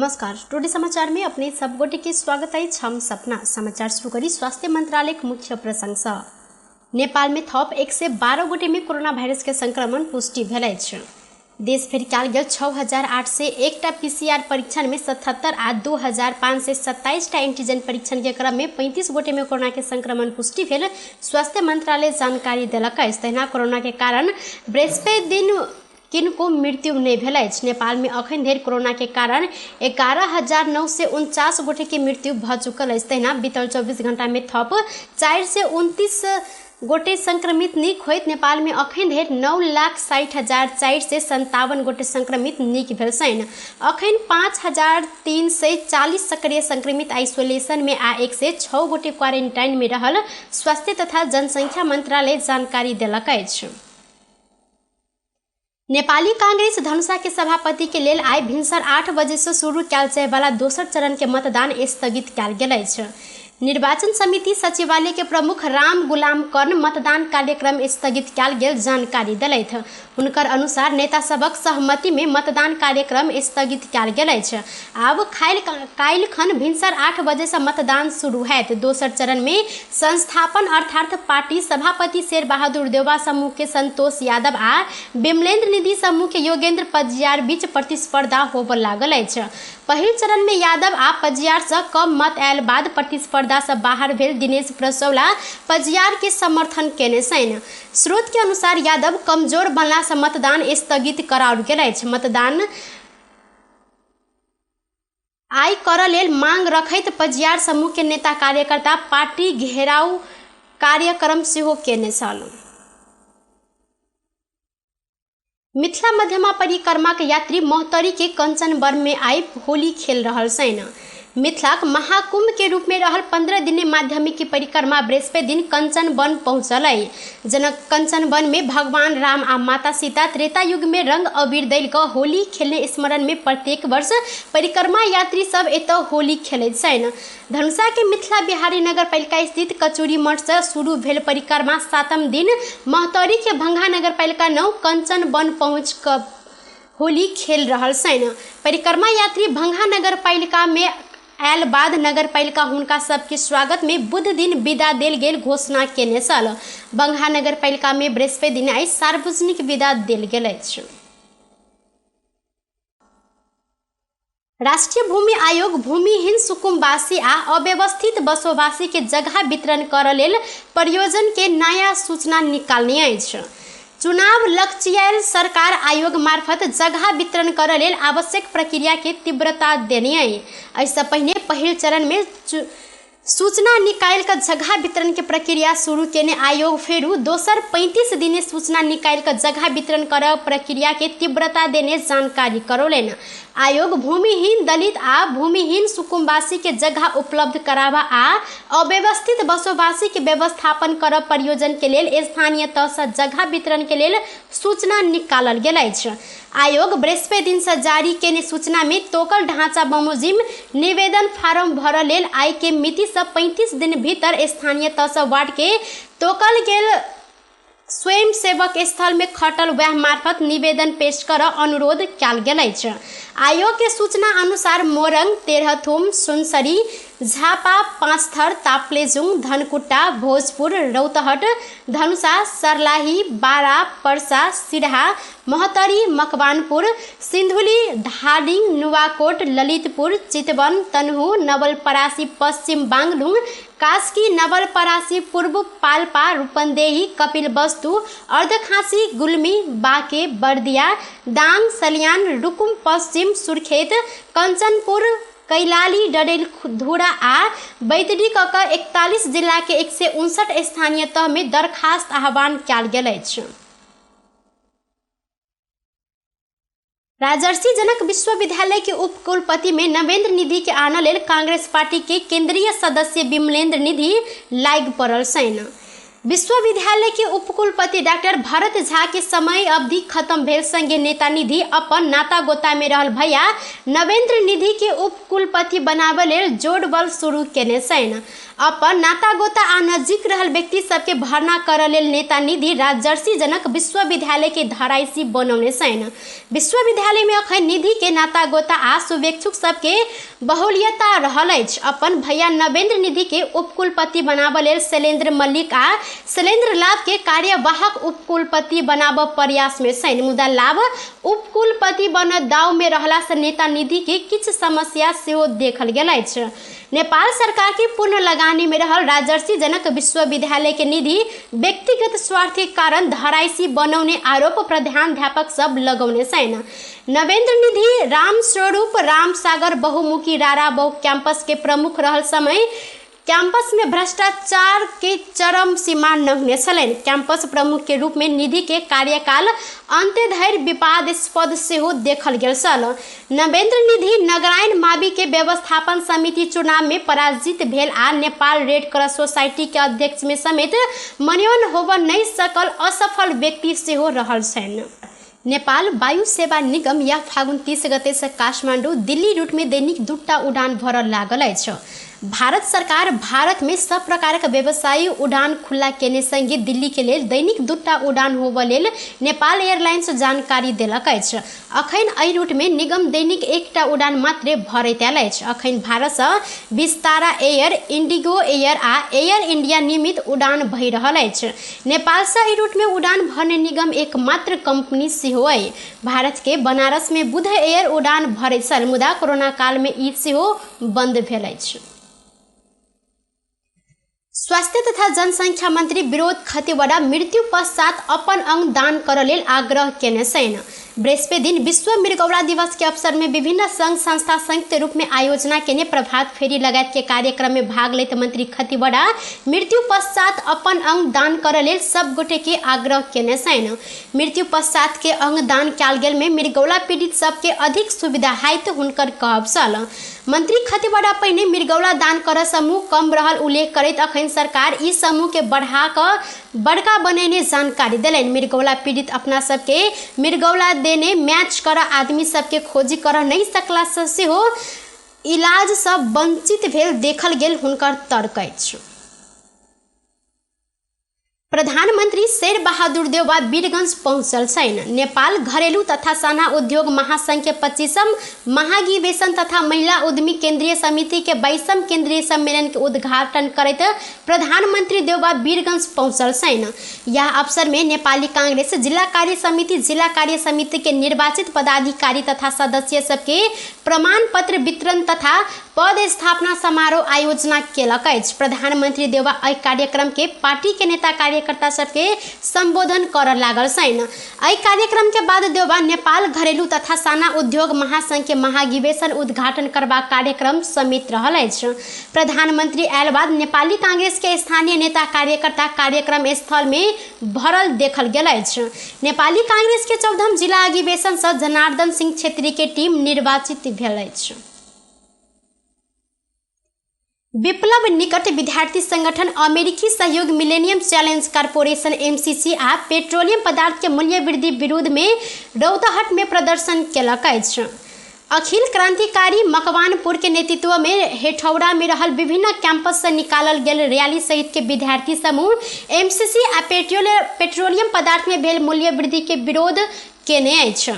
नमस्कार, टुडे समाचार में अपने सब गोटे के स्वागत है। हम सपना समाचार शुरू करी। स्वास्थ्य मंत्रालय के मुख्य प्रशंसा। नेपाल में थप 112 गोटे में कोरोना वायरस के संक्रमण पुष्टि भेल छै। देश भरि कयल गेल 6801 टा पीसीआर परीक्षण में 77 आ 2527 टा एंटीजन परीक्षण के क्रम में 35 गोटे में कोरोना के संक्रमण पुष्टि भेल। स्वास्थ्य मंत्रालय जानकारी देलक। तहिना कोरोना के कारण बृहस्पति दिन किनको मृत्यु नहीं भेल अछि। नेपाल में अखन धरि कोरोना के कारण 11,949 गोटे के मृत्यु भ चुकल अछि। तहिना बीतल 24 घंटा में थप 429 गोटे संक्रमित नीक होइत नेपाल में अखन धरि 9,60,457 गोटे संक्रमित नीक भेल छनि। अखन 5,340 सक्रिय संक्रमित आइसोलेशन में आ 106 गोटे क्वारंटाइन में रहल स्वास्थ्य तथा जनसंख्या मंत्रालय जानकारी देलक अछि। नेपाली कांग्रेस धनुषा के सभापति के लेल आइ भिनसर 8 बजे से शुरू कयल जाय वाला दोसर चरण के मतदान स्थगित कयल गेल अछि। निर्वाचन समिति सचिवालय के प्रमुख राम गुलाम कर्ण मतदान कार्यक्रम स्थगित कयल गेल जानकारी देलथि। हुनकर अनुसार नेता सबक सहमति में मतदान कार्यक्रम स्थगित कयल गेल अछि। आब काल्हि खन भिनसर 8 बजे से मतदान शुरू हैत। दोसर चरण में संस्थापन अर्थात पार्टी सभापति शेर बहादुर देउवा समूह के संतोष यादव आ विमलेन्द्र निधि समूह के योगेंद्र पजियार बीच प्रतिस्पर्धा होबय लागल अछि। पहिल चरण में यादव आ पजियार से कम मत आयल बाद प्रतिस्पर्धा से बाहर भेल दिनेश प्रसौला पजियार के समर्थन केने छनि। स्रोत के अनुसार यादव कमजोर बनला से मतदान स्थगित कराओल गेल अछि। मतदान आइ करऽ लेल मांग रखैत पजियार समूह के नेता कार्यकर्ता पार्टी घेराव कार्यक्रम सेहो केने छल। मिथिला मध्यमा परिक्रमा के यात्री मोहतरी के कंचन वन में आइ होली खेल रहल छनि। मिथिलाक महाकुंभ के रूप में रहल 15 दिने माध्यमिक की परिक्रमा बृहस्पति दिन कंचन वन पहुंचल। जनक कंचन वन में भगवान राम आ माता सीता त्रेता युग में रंग अबीर दल के होली खेलने स्मरण में प्रत्येक वर्ष परिक्रमा यात्री सब एतऽ होली खेलैत छनि। धनुषा के मिथिला बिहारी नगर पालिका स्थित कचूरी मठ से शुरू भेल परिक्रमा 7म दिन महतौरी के भंगा नगर पालिका 9 कंचन वन पहुंच क होली खेल रहल छनि। परिक्रमा यात्री भंगा नगर पालिका में आयल बाद नगर पालिका हुनका सबके स्वागत में बुध दिन विदा देल गेल घोषणा केने छल। बंगा नगर पालिका में बृहस्पति दिन आई सार्वजनिक विदा देल गेल अछि। राष्ट्रीय भूमि आयोग भूमिहीन सुकुम्बासी आ अव्यवस्थित बसोबासी के जगह वितरण करऽ लेल प्रयोजन के नया सूचना निकालने अछि। चुनाव लक्ष्यायल सरकार आयोग मार्फत जगह वितरण करऽ लेल आवश्यक प्रक्रिया के तीव्रता देने अछि। ऐसे पहिने पहिल चरण में सूचना निकाल कर जगह वितरण के प्रक्रिया शुरू केने आयोग फेरू दोसर 35 दिने सूचना निकाल कर जगह वितरण कर प्रक्रिया के तीव्रता देने जानकारी करौलनि। आयोग भूमिहीन दलित आ भूमिहीन सुकुम्बासी के जगह उपलब्ध करावा आ अव्यवस्थित बसोबासी के व्यवस्थापन कर प्रयोजन के लेल स्थानीय तह से जगह वितरण के लेल सूचना निकालल गेल अछि। आयोग बृहस्पति दिन से जारी केने सूचना में तोकल ढांचा बमोजिम निवेदन फार्म भरऽ लेल आइ के मिति से 35 दिन भीतर स्थानीय तह से वार्ड के तोकल गेल स्वयं सेवक स्थल में खटल वह मार्फत निवेदन पेश कर अनुरोध कयल गेल अछि। आयोग के सूचना अनुसार मोरंग, तेरहथुम, सुनसरी, झापा, पाँचथर, ताप्लेजुङ, धनकुट्टा, भोजपुर, रौतहट, धनुषा, सर्लाही, बारा, पर्सा, सिरहा, महतरी, मकवानपुर, सिन्धुली, धादिङ, नुवाकोट, ललितपुर, चितवन, तनहु, नवलपरासी, पश्चिम बागलुङ, कास्की, नवलपरासी, पूर्व पाल्पा, रूपन्देही, कपिलवस्तु, अर्धखासी, गुल्मी, बाँके, बर्दिया, दाङ, सल्यान, रुकुम पश्चिम, सुर्खेत, कंचनपुर, कैलाली, डडेलधुरा आ बैतडी क 41 जिला के 159 स्थानीय तह में दरखास्त आह्वान कयल गेल अछि। राजर्षि जनक विश्वविद्यालय के उपकुलपति में नवेंद्र निधि के आनऽ लेल कांग्रेस पार्टी के केंद्रीय सदस्य विमलेन्द्र निधि लागि पड़ल छनि। विश्वविद्यालय के उपकुलपति डॉक्टर भरत झा के समय अवधि खत्म भेल संगे नेता निधि अपन नाता गोता में रहल भैया नवेंद्र निधि के उपकुलपति बनाबे लेल जोड़ बल शुरू केने छनि। अपन नाता गोता आ नजीक रहल व्यक्ति सबके भर्ना करऽ लेल नेता निधि राजर्षिजनक विश्वविद्यालय के धराइसी बनौने छनि। विश्वविद्यालय में अखन निधि के नाता गोता आ शुभेच्छुक सबके बहुल्यता रहल अछि। अपन भैया नवेंद्र निधि के उपकुलपति बनाबऽ लेल शैलेंद्र मल्लिक आ शैलेंद्र लाभ के कार्यवाहक उपकुलपति बनाबऽ प्रयास में छनि, मुदा लाभ उपकुलपति बनऽ दाव में रहला से नेता निधि के किछु समस्या सेहो देखल गेल अछि। नेपाल सरकार के पूर्ण लगानी में रहल राजर्षिजनक विश्वविद्यालय के निधि व्यक्तिगत स्वार्थ के कारण धराइसी बनौने आरोप प्रधानाध्यापक सब लगौने छनि। नवेंद्र निधि रामस्वरूप रामसागर बहुमुखी रारा बहु कैंपस के प्रमुख रहल समय कैंपस में भ्रष्टाचार के चरम सीमा नंघने छलनि। कैंपस प्रमुख के रूप में निधि के कार्यकाल अंत धरि विवादास्पद सेहो देखल गेल छल। नवेंद्र निधि नगरायन मावि के व्यवस्थापन समिति चुनाव में पराजित भेल आ नेपाल रेड क्रॉस सोसाइटी के अध्यक्ष में समेत मनोनयन होबऽ नहि सकल असफल व्यक्ति सेहो रहल छनि। नेपाल वायु सेवा निगम या फागुन 30 गते से काठमांडू दिल्ली रूट में दैनिक 2टा उड़ान भरऽ लागल अछि। भारत सरकार भारत में सब प्रकार के व्यवसायी उड़ान खुला केने संगे दिल्ली के लेल दैनिक 2टा उड़ान होबऽ लेल नेपाल एयरलाइंस जानकारी देलक अछि। अखन एहि रूट में निगम दैनिक 1टा उड़ान मात्र भरैत आयल अछि। अखन भारत से विस्तारा एयर, इंडिगो एयर आ एयर इंडिया नियमित उड़ान भऽ रहल अछि। नेपाल से एहि रूट में उड़ान भरने निगम एकमात्र कंपनी सेहो अछि। भारत के बनारस में बुध एयर उड़ान भरै छल, मुदा कोरोना काल में ई सेहो बंद भेल अछि। स्वास्थ्य तथा जनसंख्या मंत्री विनोद खतिवड़ा मृत्यु पश्चात अपन अंग दान करऽ लेल आग्रह केने छनि। बृहस्पति दिन विश्व मृगौला दिवस के अवसर में विभिन्न संघ संस्था संयुक्त रूप में आयोजना केने प्रभात फेरी लगायत के कार्यक्रम में भाग लेत मंत्री खतिवड़ा मृत्यु पश्चात अपन अंग दान करऽ लेल सब गोटे के आग्रह केने छनि। मृत्यु पश्चात के अंग दान कयल गेल में मृगौला पीड़ित सबके अधिक सुविधा होयत हुनकर कहब छल। मंत्री खतिवड़ा पहिने मृगौला दान करऽ समूह कम रहल उल्लेख करैत अखन सरकार ई समूह के बढ़ा कऽ बड़का बनेने जानकारी देलनि। मृगौला पीड़ित अपना सबके मृगौला देने मैच कर आदमी सबके खोजी कर नहीं सकला से सेहो इलाज से वंचित भेल देखल गेल हुनकर तर्क अछि। प्रधानमंत्री शेर बहादुर देउवा वीरगंज पहुंचल छनि। नेपाल घरेलू तथा साना उद्योग महासंघ के 25म महाधिवेशन तथा महिला उद्यमी केंद्रीय समिति के 22म केंद्रीय सम्मेलन के उद्घाटन करैत प्रधानमंत्री देउवा वीरगंज पहुंचल छनि। यह अवसर में नेपाली कांग्रेस जिला कार्य समिति के निर्वाचित पदाधिकारी तथा सदस्य सबके प्रमाण पत्र वितरण तथा पद स्थापना समारोह आयोजना केलक अछि। प्रधानमंत्री देउवा एहि कार्यक्रम के पार्टी के नेता कार्यकर्ता सबके संबोधन करऽ लागल छनि। एहि कार्यक्रम के बाद देउवा नेपाल घरेलू तथा साना उद्योग महासंघ के महाधिवेशन उद्घाटन करबाक कार्यक्रम समित रहल अछि। प्रधानमंत्री आयल बाद नेपाली कांग्रेस के स्थानीय नेता कार्यकर्ता कार्यक्रम स्थल में भरल देखल गेल अछि। नेपाली कांग्रेस के 14म जिला अधिवेशन से जनार्दन सिंह छेत्री के टीम निर्वाचित भेल अछि। विप्लव निकट विद्यार्थी संगठन अमेरिकी सहयोग मिलेनियम चैलेंज कॉर्पोरेशन एमसीसी आ पेट्रोलियम पदार्थ के मूल्य वृद्धि विरोध में रौतहट में प्रदर्शन केलक अछि। अखिल क्रांतिकारी मकवानपुर के नेतृत्व में हेठौड़ा में रहल विभिन्न कैंपस से निकालल गेल रैली सहित के विद्यार्थी समूह एमसीसी आ पेट्रोलियम पदार्थ में भेल मूल्य वृद्धि के विरोध केने अछि।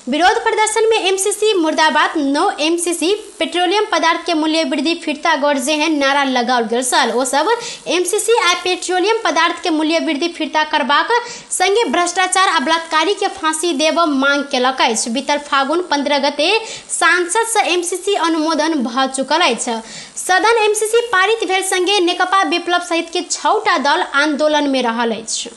विरोध प्रदर्शन में एमसीसी मुर्दाबाद, नो एमसीसी, पेट्रोलियम पदार्थ के मूल्य वृद्धि फिरता गरजे हैं नारा लगाओल गेल छल। ओ सब एमसीसी आ पेट्रोलियम पदार्थ के मूल्य वृद्धि फिरता करबाक संगे भ्रष्टाचार आ बलात्कारी के फांसी देब मांग केलक अछि। बीतल फागुन 15 गते सांसद से एमसीसी अनुमोदन भ चुकल अछि। सदन एमसीसी पारित भेल संगे नेकपा विप्लव सहित के 6टा दल आंदोलन में रहल अछि।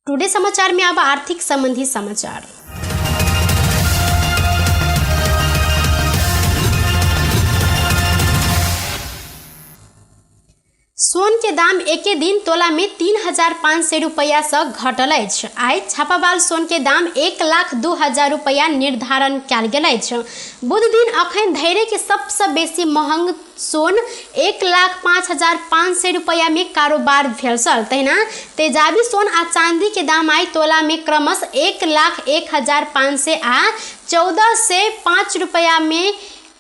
टुडे समाचार में अब आर्थिक संबंधी समाचार। सोन के दाम एके दिन तोला में 3,500 रुपया से घटल अछि। आइ छापावाल सोन के दाम 1,02,000 रुपया निर्धारण कयल गेल अछि। बुध दिन अखन धरि के सबसे बेसी महंग सोन 1,05,500 रुपया में कारोबार भेल छल। तहिना तेजाबी सोन आ चांदी के दाम आइ तोला में क्रमशः 1,01,500 आ 1,405 रुपया में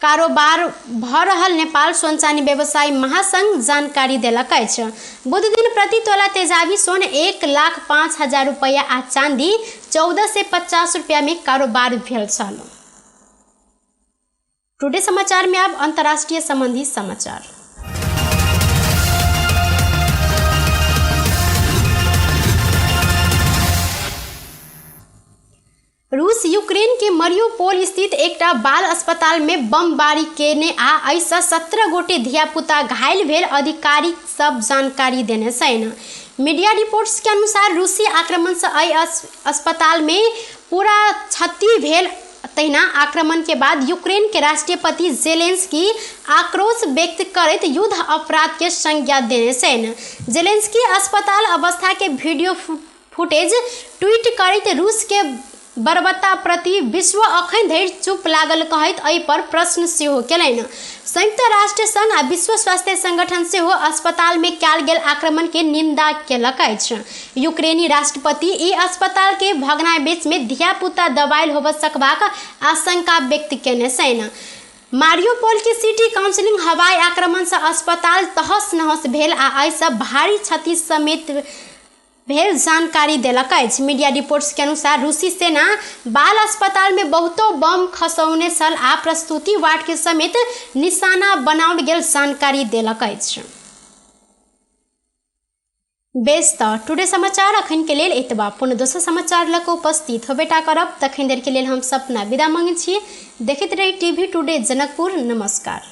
कारोबार भ रहल नेपाल सोनचानी व्यवसायी महासंघ जानकारी देलक अछि। बुध दिन प्रति तोला तेजाबी सोन 1,05,000 रुपया आ चांदी 1450 रुपया में कारोबार भेल छल। टुडे समाचार में अब अंतर्राष्ट्रीय संबंधी समाचार। रूस यूक्रेन के मरियोपोल स्थित एकटा बाल अस्पताल में बमबारी केने आ ऐसा 17 गोटे धियापुता घायल भेल आधिकारिक सब जानकारी देने छन्। मीडिया रिपोर्ट्स के अनुसार रूसी आक्रमण से एहि अस्पताल में पूरा क्षति भेल। तहिना आक्रमण के बाद यूक्रेन के राष्ट्रपति जेलेंस्की आक्रोश व्यक्त करैत युद्ध अपराध के संज्ञा देने छन्। जेलेंस्की अस्पताल अवस्था के वीडियो फुटेज ट्वीट करैत रूस के बर्बरता प्रति विश्व अखन धरि चुप लागल कहैत एहि पर प्रश्न सेहो केलनि। संयुक्त राष्ट्र संघ आ विश्व स्वास्थ्य संगठन सेहो अस्पताल में कयल गेल आक्रमण के निंदा केलक अछि। यूक्रेनी राष्ट्रपति ई अस्पताल के भग्नावशेष में धियापुता दबायल होबय सकबाक आशंका व्यक्त केने छनि। मारियोपोल के सिटी काउंसिल हवाई आक्रमण से अस्पताल तहस नहस भेल आ एहिसँ भारी क्षति समेत भेल जानकारी देलक अछि। मीडिया रिपोर्ट्स के अनुसार रूसी सेना बाल अस्पताल में बहुतो बम खसौने छल आ प्रस्तुति वार्ड के समेत निशाना बनाओल गेल जानकारी देलक अछि। बेस त टुडे समाचार अखन के लेल एतबा। पुनः दोसर समाचार लऽ कऽ उपस्थित होबेटा करब। तखन देर के लेल हम सपना विदा मांगै छी। देखैत रही टीवी टुडे जनकपुर। नमस्कार।